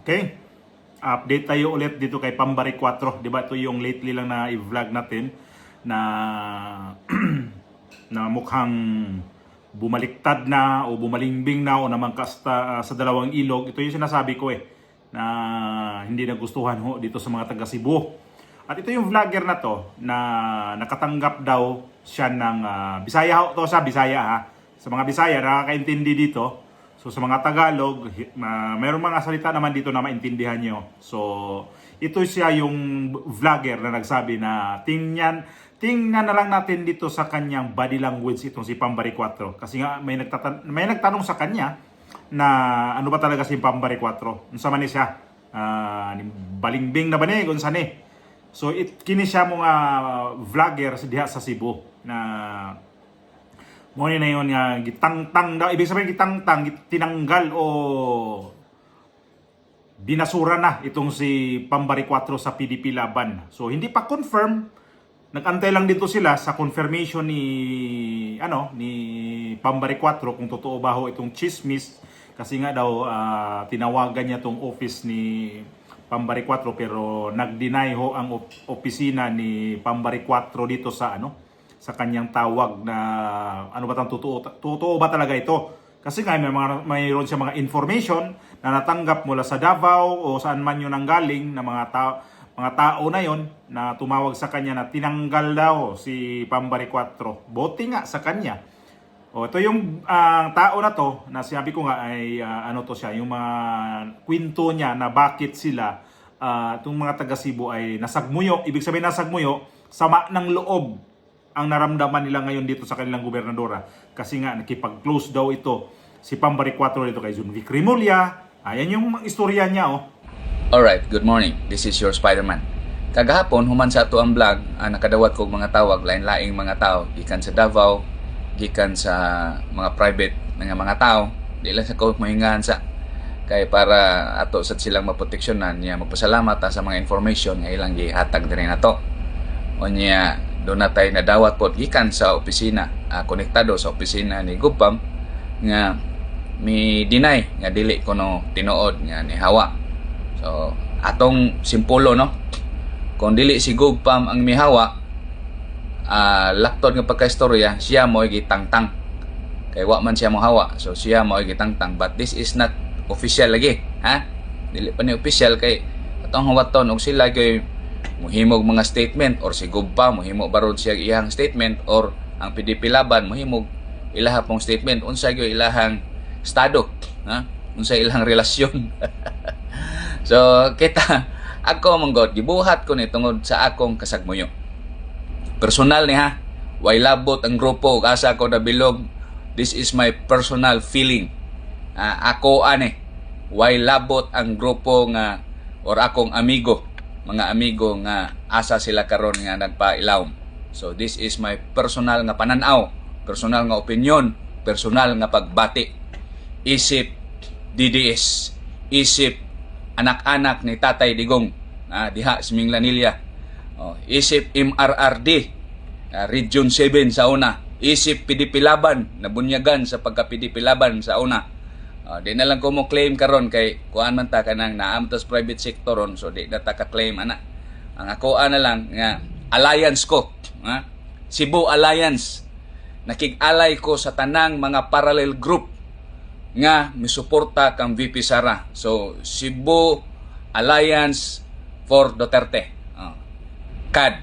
Okay? Update tayo ulit dito kay Pambari 4. Di ba ito yung lately lang na i-vlog natin na na mukhang bumaliktad na o bumalingbing na o namangkasta sa dalawang ilog. Ito yung sinasabi ko na hindi nagustuhan ho dito sa mga taga Cebu. At ito yung vlogger na to na nakatanggap daw siya ng Bisaya ho to sa Bisaya ha. Sa mga Bisaya nakakaintindi dito. So sa mga Tagalog, mayroong mga salita naman dito na maintindihan nyo. So ito siya yung vlogger na nagsabi na tingnan na lang natin dito sa kanyang body language itong si Pambari 4. Kasi nga may nagtanong sa kanya na ano ba talaga si Pambari 4? Unsa man ni siya? Balingbing na ba ni? Unsa ni? So kini siya mga vlogger diha sa Cebu na mo na yun nga gitangtang daw, ibig sabihin gitangtang, tinanggal o binasura na itong si Pambari 4 sa PDP laban. So hindi pa confirm, nag-antay lang dito sila sa confirmation ni Pambari 4 kung totoo ba ho itong chismis, kasi nga daw tinawagan niya tong office ni Pambari 4 pero nag-deny ho ang opisina ni Pambari 4 dito sa kanyang tawag na ano ba tang totoo ba talaga ito? Kasi nga mayroon siya mga information na natanggap mula sa Davao o saan man yun nanggaling na mga tao na yon na tumawag sa kanya na tinanggal daw si Pambari 4. Bote nga sa kanya. O ito yung tao na to na sinabi ko nga ay to siya, yung mga kwento niya na bakit sila itong mga taga Cebu ay nasagmuyo. Ibig sabihin nasagmuyo, sama ng loob ang naramdaman nila ngayon dito sa kanilang gobernadora. Kasi nga nakipag-close daw ito si Pambari 4 dito kay Junvic Rimulya. Ayan yung istorya niya Alright, good morning. This is your Spider-Man. Kagahapon, human sa ato ang vlog, nakadawat kong mga tawag, lain-laing mga tao, gikan sa Davao, gikan sa mga private mga tao, di lang sa ko mahingahan sa kay para ato sa silang maproteksyonan niya, magpasalamat sa mga information nga ilang gihatag din nato. O niya, doon na tayo nadawat po gikan sa opisina, konektado sa opisina ni Gupam nga mi deny nga dili ko no tinuod nga ni Hawa. So atong simpulo kung dili si Gupam ang mihawa, laktod nga pagkaistorya siya mo gitangtang kay wa man siya mo hawa, so siya mo gitangtang, but this is not official lagi dili pa ni official kay atong hawaton og sila kay muhimog mga statement or si Gubpa muhimo baron siya iyang statement or ang PDP laban muhimog ilaha pong statement unsa gyud ilahang estado unsa ilang relasyon. So kita ako manggod gibuhat ko ni tungod sa akong kasagmuyo personal ni way labot ang grupo ug asa ko nabilog. This is my personal feeling. Ako way labot ang grupo nga or akong mga amigo nga asa sila karon nga nagpailawom. So this is my personal nga pananaw, personal nga opinion, personal nga pagbati. Isip DDS, isip anak-anak ni Tatay Digong diha sa Minglanilla. Isip MRRD, Region 7 sa una. Isip PDP Laban, nabunyagan sa pagka-PDP Laban sa una. Di na lang ko mo claim karon kay kuan man ta kanang naamtos private sector ron, so di na ta ka claim ana. Ang ako na lang nga alliance ko, Cebu Alliance. Nakig-alay ko sa tanang mga parallel group nga misuporta kang VP Sara. So Cebu Alliance for Duterte. CAD.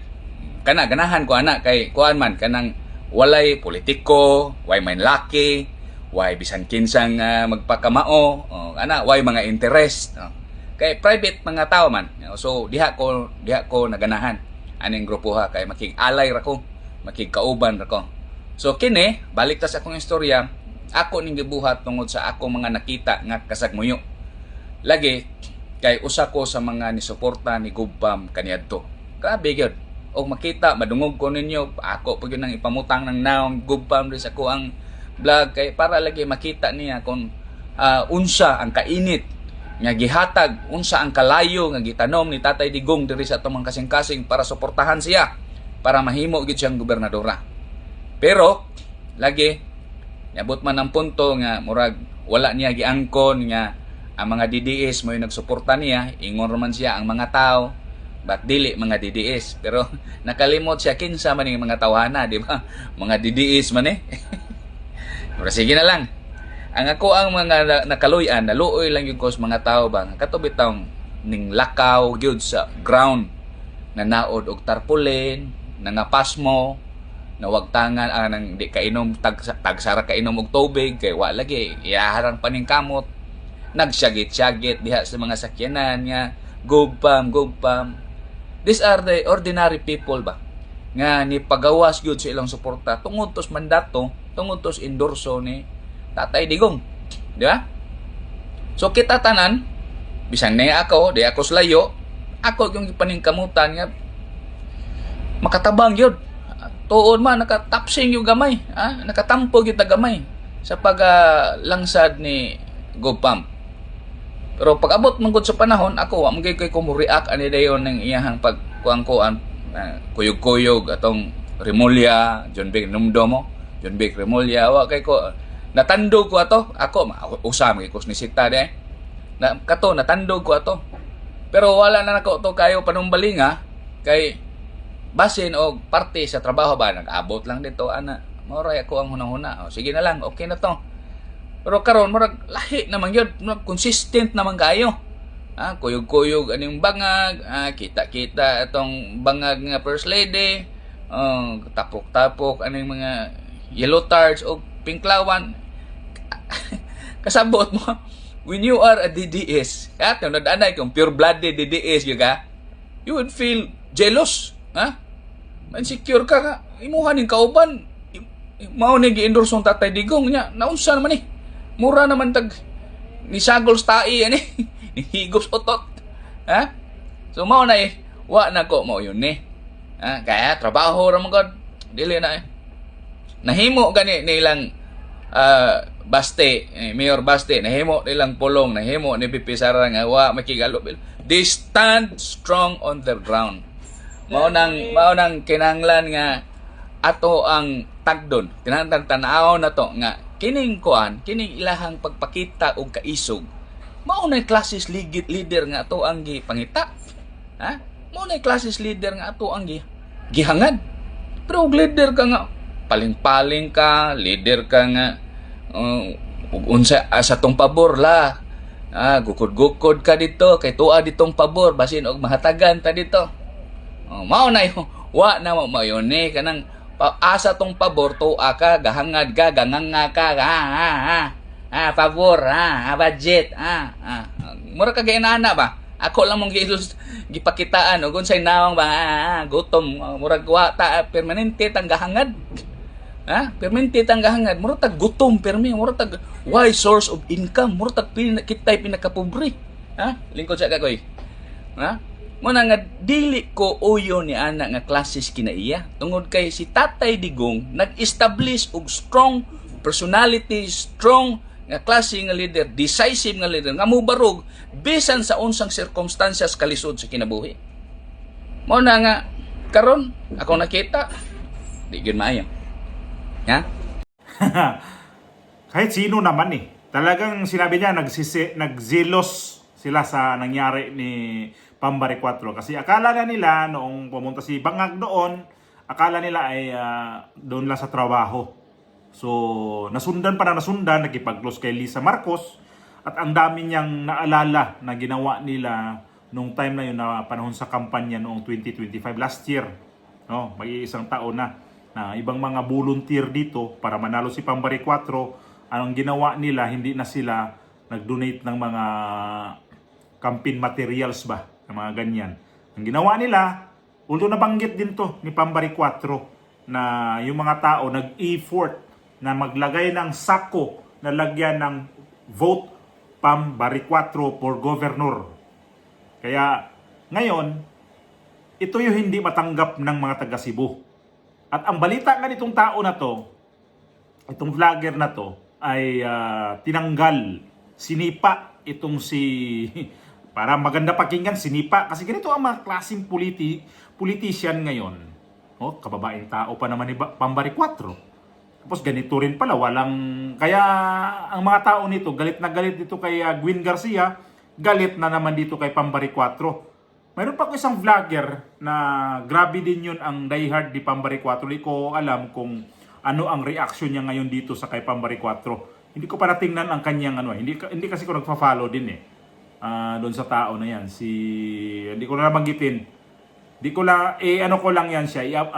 Kana ganahan ko ana kay kuan man kanang walay politiko, way man laki, way bisan kinsang magpakamao, way mga interest. Kay private mga tao man. So diha ko naganahan aning grupo kay makig-alay ra ko, makig-kauban ra ko. So kini balik ta sa akong istorya, ako ning gibuhat tungod sa akong mga nakita nga kasagmuyo. Lagi kay usa ko sa mga nisuporta ni Gubam kaniadto. Grabe gyud. Og makita madungog ko ninyo, ako pag yun ang ipamutang ng naong Gubam sa ko ang vlog kay para lagi makita niya kung unsa ang kainit nga gihatag, unsa ang kalayo nga gitanom ni Tatay Digong diri sa atong kasing-kasing para suportahan siya para mahimo gid siyang gobernadora. Pero lagi niabot man ang punto nga murag wala niya giangkon nga ang mga DDS mo yung nagsuporta niya, ingon man siya ang mga tao, ba't dili mga DDS? Pero nakalimot siya kinsa man yung mga tawhana, di ba? Mga DDS man eh. Pero sige na lang. Ang ako ang mga nakaluyan, naluoy lang yung cause mga tao ba, katubit taong ning lakaw gyud sa ground na naod og tarpaulin, nangapasmo, na wag tangan nang di kainom tagsara kainom og tubig kay wa lagi iyaharang paning kamot, nagsyagit-syagit diha sa mga sakyanan nga gugpam. These are the ordinary people ba nga ni pagawas gyud sa ilang suporta tungod tos mandato, tungod tos endorso ni Tatay Digong, di ba? So kita tanan bisan na ako, di ako slayo, ako yung ipaningkamutan nga makatabang yun. Tuon man, nakatapsing yung gamay. Nakatampog yung tagamay sa paglangsad ni Gopam. Pero pag abot mong sa panahon, ako, magigay ko mo react ani dayon ng iyahang pagkuang-kuan, kuyog-kuyog, atong Remulla, John Vic Numdomo, John Vic Remulla, kay ko, natandog ko ato, ako, usam, kay kusnisita de, natandog ko ato. Pero wala na nako to kayo panumbalinga, kay basin o parte sa trabaho ba nag-abot lang dito ana moray ako ang hunahuna sige na lang okay na to. Pero karon murag lahi naman yun, murag consistent naman kayo kuyog-kuyog aning bangag kita itong bangag nga first lady tapok-tapok aning mga yellow tarts o pinklawan kasabot mo when you are a DDS nadaan kung pure-blooded DDS you would feel jealous insecure ka imuha ning kauban mao ni gi-endorse ang Tatay Digong nya naunsa naman mura naman tag ni sagol stai ani ni higop otot so mao na wa na ko mao yun kaya trabaho ra man gud dili na nahimo gani nilang Baste Mayor Baste nahimo nilang pulong nahimo ni Pipi Sara nga wa makigalo they stand strong on the ground. Mao nang kinahanglan nga ato ang tagdon kinahanglan tan-aw na to nga kining ilahang pagpakita og kaisog mao na classes leader nga ato ang gipangita mao na classes leader nga ato ang gihangad. Pero og leader ka nga paling-paling ka leader ka nga unsa sa tong pabor la gukod-gukod ka dito kay tuwa ditong pabor basin og mahatagan ta dito. Mao na wa na mao yun kanang asa tong pabor to ka gahangad ka ganganga ka pabor budget mura ka gainana ba ako lang mong gipakitaan og unsay nawang ba gutom murag wa ta permanente tang gahangad permanente tang gahangad mura tag gutom permi mura tag why source of income mura tag kitay pinakapobre lingkod sa kagoy muna nga dili ko uyo ni ana nga classes kinaiya tungod kay si Tatay Digong nag-establish og strong personality, strong nga klase nga leader, decisive nga leader nga mubarog bisan sa unsang circumstances kalisod sa kinabuhi. Mao na nga karon ako nakita di gyud maayo. Kahit sino naman talagang sinabi niya nagzelos sila sa nangyari ni Pambari 4 kasi akala na nila noong pumunta si Bangag doon, akala nila ay doon lang sa trabaho. So nasundan, nakipag-close kay Lisa Marcos at ang dami niyang naalala na ginawa nila nung time na yun na panahon sa kampanya noong 2025 last year. May isang taon na ibang mga volunteer dito para manalo si Pambari 4, anong ginawa nila, hindi na sila nag-donate ng mga campaign materials ba, ng mga ganyan. Ang ginawa nila, although nabanggit din to ni Pambari 4 na yung mga tao nag-effort na maglagay ng sako na lagyan ng vote Pambari 4 for governor. Kaya ngayon, ito yung hindi matanggap ng mga taga Cebu. At ang balita nga nitong tao na to, itong vlogger na to, ay tinanggal, sinipa itong si para maganda pakinggan, sinipa. Kasi ganito ang mga klaseng politician ngayon. Kababaeng tao pa naman ni Pambari 4. Tapos ganito rin pala, kaya ang mga tao nito, galit na galit dito kay Gwin Garcia, galit na naman dito kay Pambari 4. Mayroon pa ko isang vlogger na grabe din yun ang diehard ni Pambari 4. Hindi ko alam kung ano ang reaction niya ngayon dito sa kay Pambari 4. Hindi ko pa natingnan ang kanyang hindi kasi ko nagfa-follow din doon sa tao na yan. Hindi ko na nabanggitin. Di ko lang, ko lang yan siya.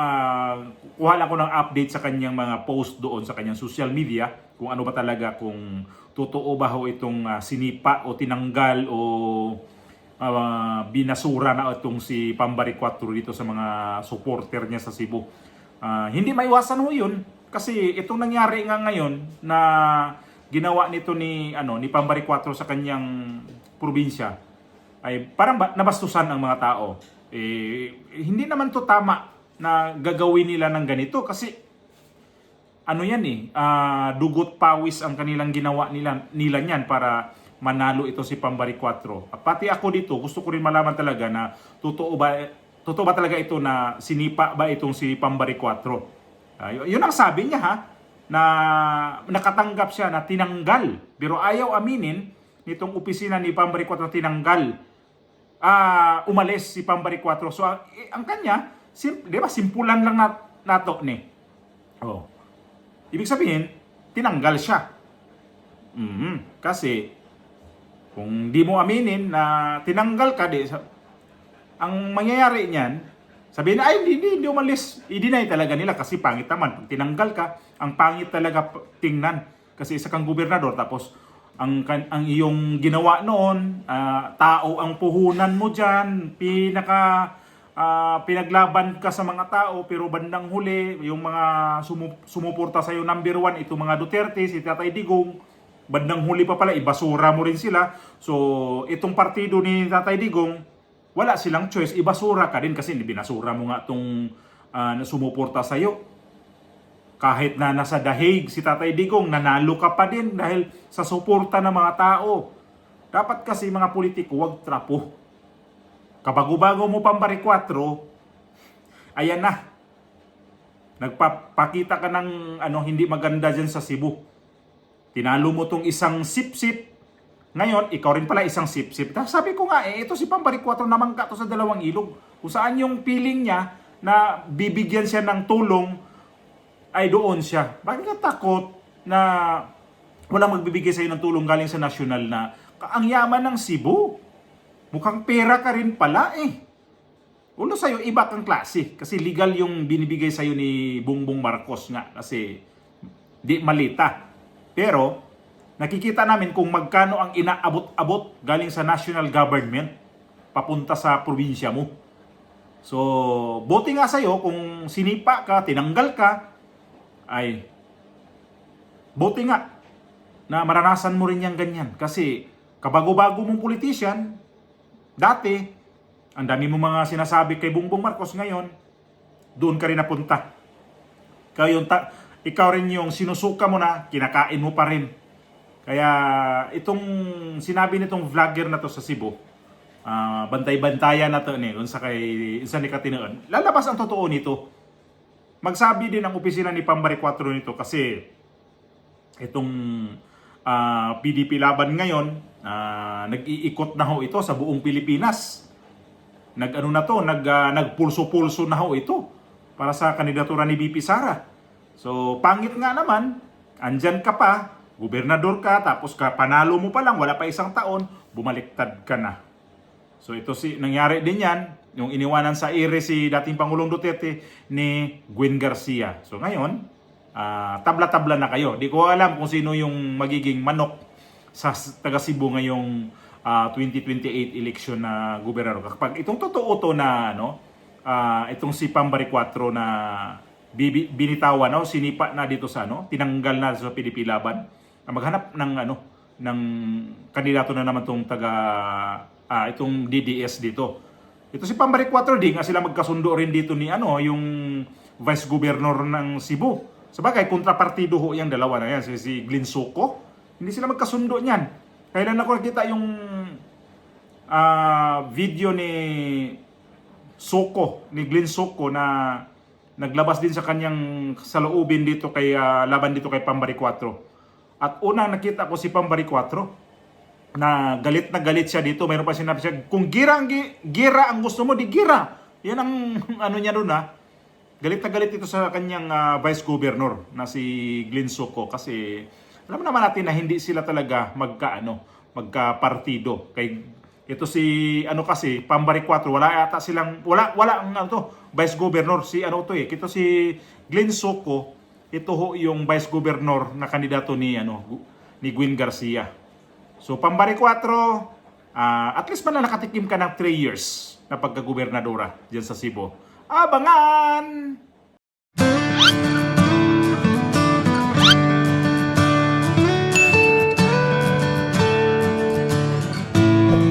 Kuha lang ko ng update sa kanyang mga post doon sa kanyang social media. Kung ano ba talaga, kung totoo ba ho itong sinipa o tinanggal o binasura na itong si Pambari 4 dito sa mga supporter niya sa Cebu. Hindi maiwasan ho yun. Kasi itong nangyari nga ngayon na ginawa nito ni Pambari 4 sa kanyang probinsya ay parang nabastusan ang mga tao. Hindi naman to tama na gagawin nila ng ganito kasi dugot pawis ang kanilang ginawa nila niyan para manalo ito si Pambari 4. At pati ako dito gusto ko rin malaman talaga na totoo ba talaga ito na sinipa ba itong si Pambari 4. Yun ang sabi niya na nakatanggap siya na tinanggal pero ayaw aminin nitong opisina ni Pambari 4 tinanggal. Umalis si Pambari 4. So, ang kanya, di ba, simpulan lang nato ni. Ibig sabihin, tinanggal siya. Kasi, kung di mo aminin na tinanggal ka, ang mangyayari niyan, sabihin na, hindi umalis. I-deny talaga nila kasi pangit naman. Pag tinanggal ka, ang pangit talaga tingnan. Kasi isa kang gobernador, tapos, ang iyong ginawa noon, tao ang puhunan mo dyan, pinaglaban ka sa mga tao, pero bandang huli, yung mga sumuporta sa'yo number 1, ito mga Duterte, si Tatay Digong, bandang huli pa pala, ibasura mo rin sila. So, itong partido ni Tatay Digong, wala silang choice, ibasura ka din kasi binasura mo nga itong sumuporta sa'yo. Kahit na nasa The Hague si Tatay Digong, nanalo ka pa din dahil sa suporta ng mga tao. Dapat kasi mga politiko, wag trapo. Kabago-bago mo Pambari 4, ayan na. Nagpapakita ka ng hindi maganda dyan sa Cebu. Tinalo mo tong isang sip-sip. Ngayon, ikaw rin pala isang sip-sip. Sabi ko nga, ito si Pambari 4 naman ka to sa dalawang ilog. Kung saan yung feeling niya na bibigyan siya ng tulong, ay doon siya. Bakit ka takot na walang magbibigay sa iyo ng tulong galing sa nasyonal na ang yaman ng Cebu? Mukhang pera ka rin pala Ulo sa'yo, iba kang klase. Kasi legal yung binibigay sa'yo ni Bongbong Marcos nga. Kasi di malita. Pero nakikita namin kung magkano ang inaabot-abot galing sa national government papunta sa probinsya mo. So, buti nga sa'yo kung sinipa ka, tinanggal ka, ay buti nga na maranasan mo rin yung ganyan. Kasi kabago-bago mong politician, dati, ang dami mo mga sinasabi kay Bongbong Marcos, ngayon, doon ka rin napunta. Ikaw rin yung sinusuka mo na, kinakain mo pa rin. Kaya itong sinabi nitong vlogger na to sa Cebu, bantay-bantayan na to isa ni Katinoon, lalabas ang totoo nito. Magsabi din ang opisina ni Pambari 4 nito kasi itong PDP laban ngayon, nag-iikot na ho ito sa buong Pilipinas. Nagpulso-pulso na ho ito para sa kandidatura ni BP Sara. So, pangit nga naman, andyan ka pa, gobernador ka, tapos panalo mo pa lang, wala pa isang taon, bumaliktad ka na. So, nangyari din yan, yung iniwanan sa ere si dating Pangulong Duterte ni Gwin Garcia. So ngayon, tabla-tabla na kayo. Di ko alam kung sino yung magiging manok sa taga Cebu ngayong 2028 election na gobernador. Kapag itong totoo to na itong si Pambari 4 na binitawan sinipa na dito sa tinanggal na sa PDP laban, maghanap ng kandidato na naman tong itong DDS dito. Ito si Pambari 4 nga sila magkasundo rin dito ni yung Vice Governor ng Cebu. Sabagay, kontrapartido ho yung dalawa na yan, si Glenn Soco. Hindi sila magkasundo niyan. Kailan ako nakita yung video ni Glenn Soco na naglabas din sa kanyang saloobin dito kay laban dito kay Pambari 4. At unang nakita ko si Pambari 4 na galit siya dito. Mayroon pa sinabi siya, kung gira ang gusto mo, di gira. Yan ang ano niya doon ha. Galit na galit ito sa kanyang vice governor na si Glenn Soco kasi alam naman natin na hindi sila talaga magka-partido. Kay ito si kasi Pambari 4 wala yata silang wala ang vice governor si Ito si Glenn Soco, ito ho yung vice governor na kandidato ni ni Gwen Garcia. So Pambari 4 at least man na nakatikim ka ng 3 years na pagkagobernadora diyan sa Cebu. Abangan!